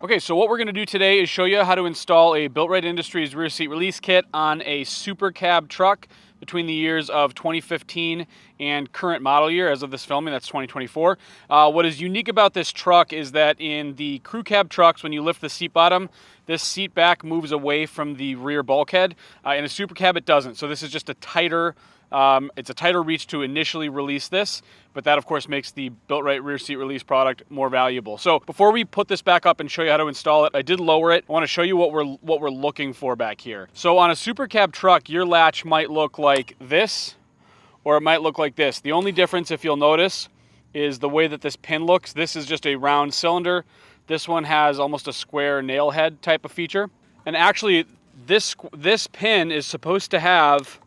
Okay, so what we're going to do today is show you how to install a BuiltRight Industries rear seat release kit on a SuperCab truck between the years of 2015 and current model year as of this filming, that's 2024. What is unique about this truck is that in the CrewCab trucks, when you lift the seat bottom, this seat back moves away from the rear bulkhead. In a SuperCab, it doesn't. So this is just a tighter it's a tighter reach to initially release this, but that of course makes the BuiltRight rear seat release product more valuable. So before we put this back up and show you how to install it, I did lower it. I want to show you what we're looking for back here. So on a SuperCab truck, your latch might look like this, or it might look like this. The only difference, if you'll notice, is the way that this pin looks. This is just a round cylinder. This one has almost a square nail head type of feature. And actually, this pin is supposed to have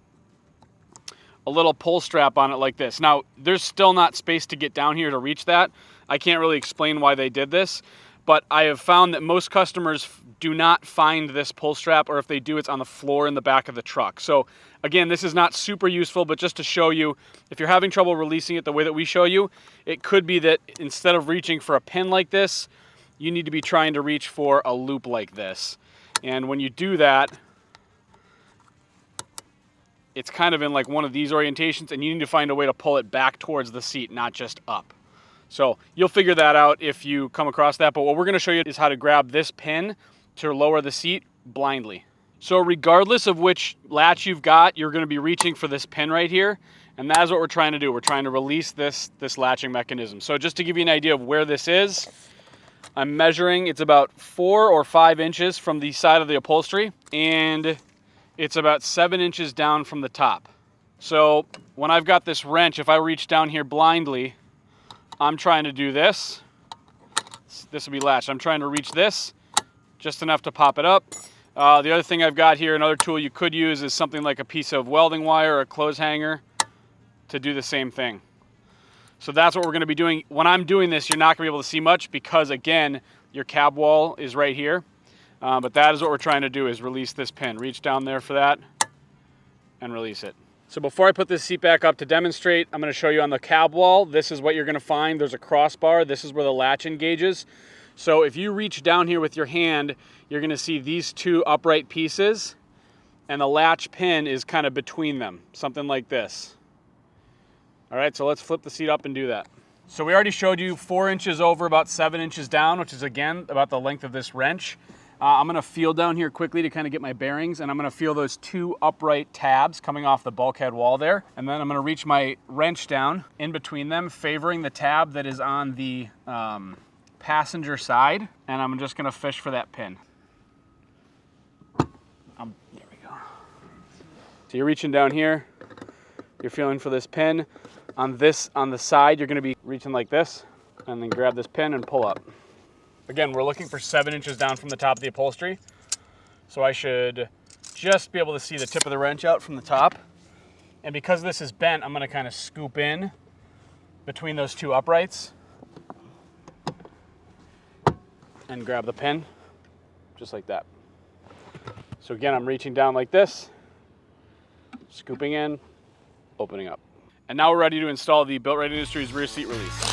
a little pull strap on it like this. Now, there's still not space to get down here to reach that. I can't really explain why they did this, but I have found that most customers do not find this pull strap, or if they do, it's on the floor in the back of the truck. So again, this is not super useful, but just to show you, if you're having trouble releasing it the way that we show you, it could be that instead of reaching for a pin like this, you need to be trying to reach for a loop like this. And when you do that, it's kind of in like one of these orientations, and you need to find a way to pull it back towards the seat, not just up. So you'll figure that out if you come across that, but what we're gonna show you is how to grab this pin to lower the seat blindly. So regardless of which latch you've got, you're gonna be reaching for this pin right here, and that is what we're trying to do. We're trying to release this latching mechanism. So just to give you an idea of where this is, I'm measuring, it's about 4 or 5 inches from the side of the upholstery, and it's about 7 inches down from the top. So when I've got this wrench, if I reach down here blindly, I'm trying to do this. This will be latched. I'm trying to reach this just enough to pop it up. The other thing I've got here, another tool you could use, is something like a piece of welding wire or a clothes hanger to do the same thing. So that's what we're going to be doing. When I'm doing this, you're not going to be able to see much because, again, your cab wall is right here. But that is what we're trying to do, is release this pin. Reach down there for that and release it. So before I put this seat back up to demonstrate, I'm going to show you on the cab wall. This is what you're going to find. There's a crossbar. This is where the latch engages. So if you reach down here with your hand, you're going to see these two upright pieces, and the latch pin is kind of between them, something like this. All right, so let's flip the seat up and do that. So we already showed you 4 inches over, about 7 inches down, which is, again, about the length of this wrench. I'm going to feel down here quickly to kind of get my bearings, and I'm going to feel those two upright tabs coming off the bulkhead wall there. And then I'm going to reach my wrench down in between them, favoring the tab that is on the passenger side, and I'm just going to fish for that pin. There we go. So you're reaching down here, you're feeling for this pin. On the side, you're going to be reaching like this, and then grab this pin and pull up. Again, we're looking for 7 inches down from the top of the upholstery. So I should just be able to see the tip of the wrench out from the top. And because this is bent, I'm going to kind of scoop in between those two uprights and grab the pin, just like that. So again, I'm reaching down like this, scooping in, opening up. And now we're ready to install the BuiltRight Industries rear seat release.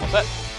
All set.